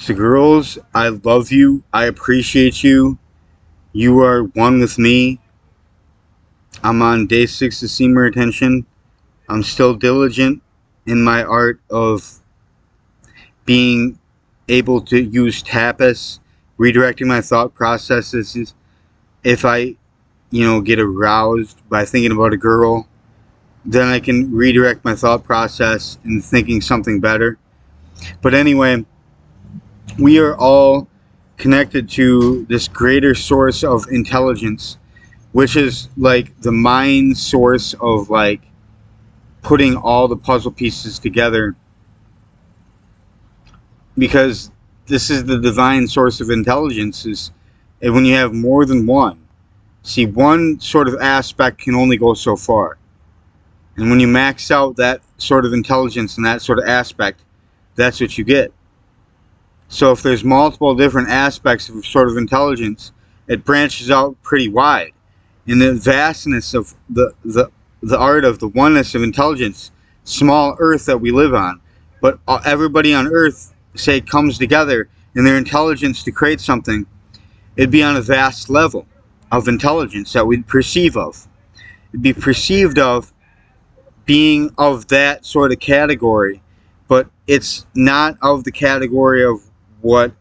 So, girls, I love you. I appreciate you. You are one with me. I'm on day 6 of senior retention. I'm still diligent in my art of being able to use tapas, redirecting my thought processes. If I, get aroused by thinking about a girl, then I can redirect my thought process in thinking something better. But anyway, we are all connected to this greater source of intelligence, which is like the mind source of like putting all the puzzle pieces together, because this is the divine source of intelligence. Is and when you have more than one, see, one sort of aspect can only go so far, and when you max out that sort of intelligence and that sort of aspect, that's what you get. So if there's multiple different aspects of sort of intelligence, it branches out pretty wide. In the vastness of the art of the oneness of intelligence, small earth that we live on, but everybody on earth, say, comes together in their intelligence to create something, it'd be on a vast level of intelligence that we'd perceive of. It'd be perceived of being of that sort of category, but it's not of the category of what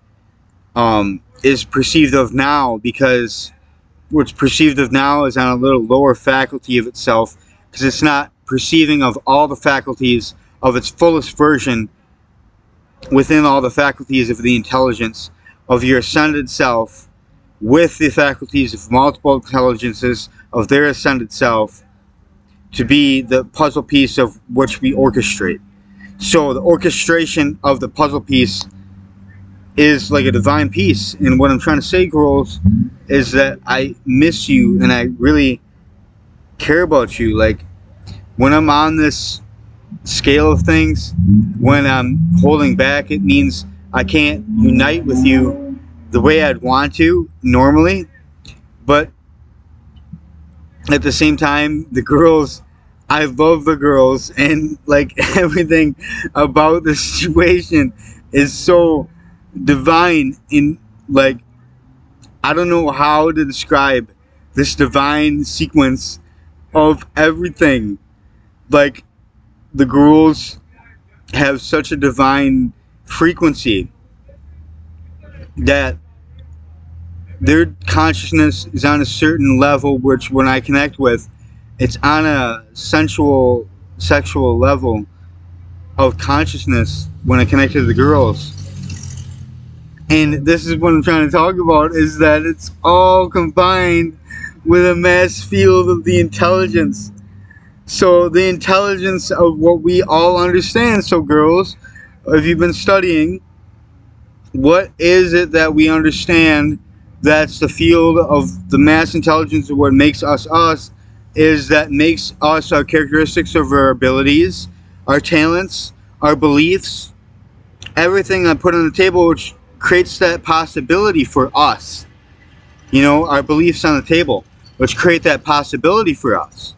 is perceived of now, because what's perceived of now is on a little lower faculty of itself, because it's not perceiving of all the faculties of its fullest version within all the faculties of the intelligence of your ascended self, with the faculties of multiple intelligences of their ascended self, to be the puzzle piece of which we orchestrate. So the orchestration of the puzzle piece is like a divine piece. And what I'm trying to say, girls, is that I miss you and I really care about you. Like, when I'm on this scale of things, when I'm holding back, it means I can't unite with you the way I'd want to normally. But at the same time, the girls, I love the girls, and like everything about the situation is so divine. In like, I don't know how to describe this divine sequence of everything. Like, the girls have such a divine frequency that their consciousness is on a certain level, which when I connect with, it's on a sensual, sexual level of consciousness when I connect to the girls. And this is what I'm trying to talk about, is that it's all combined with a mass field of the intelligence. So the intelligence of what we all understand. So girls, if you've been studying, what is it that we understand that's the field of the mass intelligence of what makes us us, is that makes us our characteristics of our abilities, our talents, our beliefs, everything I put on the table, which creates that possibility for us. Our beliefs on the table, which create that possibility for us.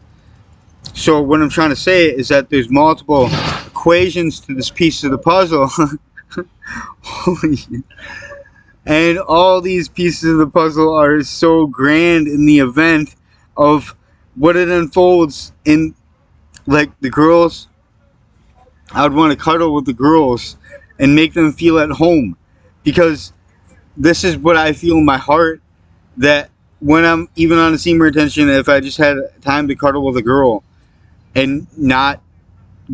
So what I'm trying to say is that there's multiple equations to this piece of the puzzle. Holy shit. And all these pieces of the puzzle are so grand in the event of what it unfolds in. Like, the girls, I would want to cuddle with the girls and make them feel at home, because this is what I feel in my heart, that when I'm even on a senior retention, if I just had time to cuddle with a girl and not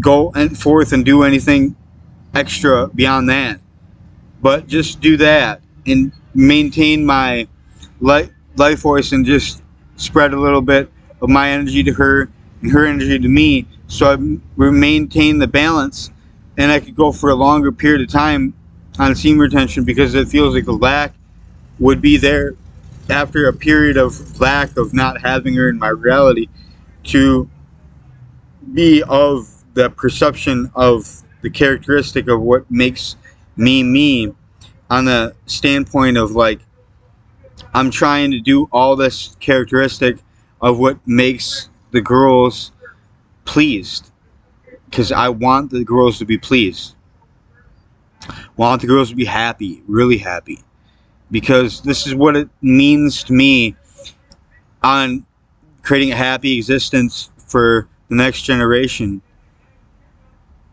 go and forth and do anything extra beyond that, but just do that and maintain my life force, and just spread a little bit of my energy to her and her energy to me, so I maintain the balance, and I could go for a longer period of time on senior retention, because it feels like the lack would be there after a period of lack of not having her in my reality, to be of the perception of the characteristic of what makes me me, on the standpoint of like, I'm trying to do all this characteristic of what makes the girls pleased, because I want the girls to be pleased. I want the girls to be happy, really happy, because this is what it means to me on creating a happy existence for the next generation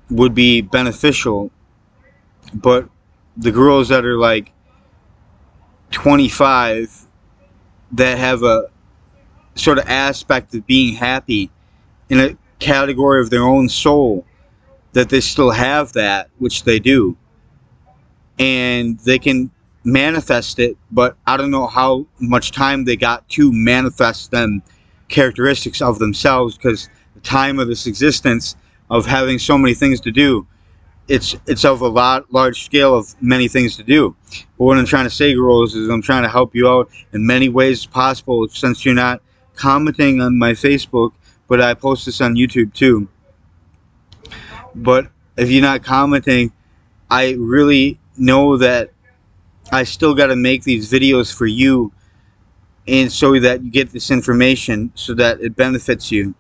would be beneficial. But the girls that are like 25 that have a sort of aspect of being happy in a category of their own soul, that they still have that, which they do, and they can manifest it, but I don't know how much time they got to manifest them characteristics of themselves, because the time of this existence of having so many things to do, it's of a large scale of many things to do. But what I'm trying to say, girls, is I'm trying to help you out in many ways possible, since you're not commenting on my Facebook, but I post this on YouTube too. But if you're not commenting, I really know that I still got to make these videos for you, and so that you get this information so that it benefits you,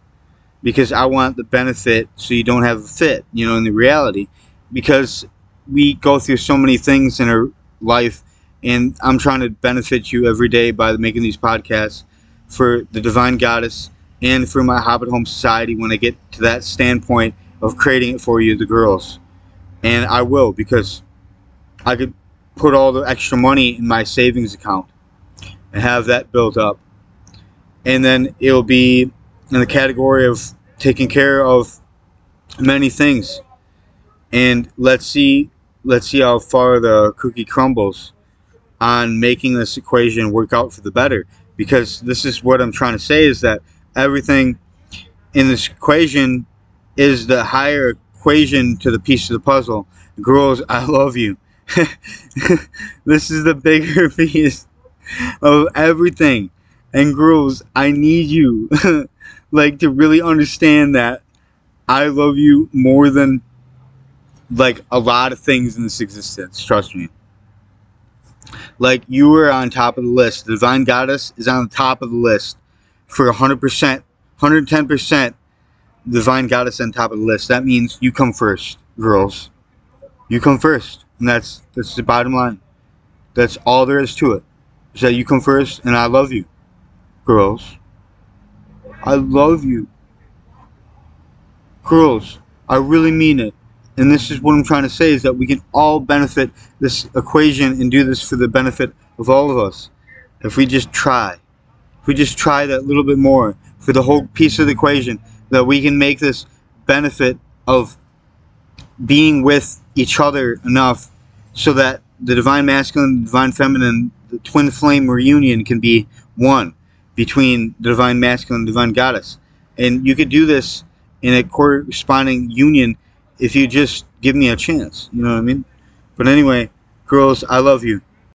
because I want the benefit so you don't have a fit, in the reality, because we go through so many things in our life, and I'm trying to benefit you every day by making these podcasts for the Divine Goddess and for my Hobbit Home Society when I get to that standpoint of creating it for you, the girls. And I will, because I could put all the extra money in my savings account and have that built up. And then it'll be in the category of taking care of many things. And let's see how far the cookie crumbles on making this equation work out for the better. Because this is what I'm trying to say, is that everything in this equation is the higher equation to the piece of the puzzle. Girls, I love you. This is the bigger piece of everything. And girls, I need you like to really understand that I love you more than like a lot of things in this existence. Trust me. Like, you are on top of the list. The Divine Goddess is on the top of the list for 100%, 110%. Divine Goddess on top of the list. That means you come first, girls. You come first, and that's the bottom line. That's all there is to it. Is that you come first, and I love you, girls. I love you, girls. I really mean it. And this is what I'm trying to say, is that we can all benefit this equation and do this for the benefit of all of us. If we just try. If we just try that little bit more for the whole piece of the equation, that we can make this benefit of being with each other enough so that the Divine Masculine, the Divine Feminine, the twin flame reunion can be one between the Divine Masculine and Divine Goddess. And you could do this in a corresponding union if you just give me a chance. You know what I mean? But anyway, girls, I love you.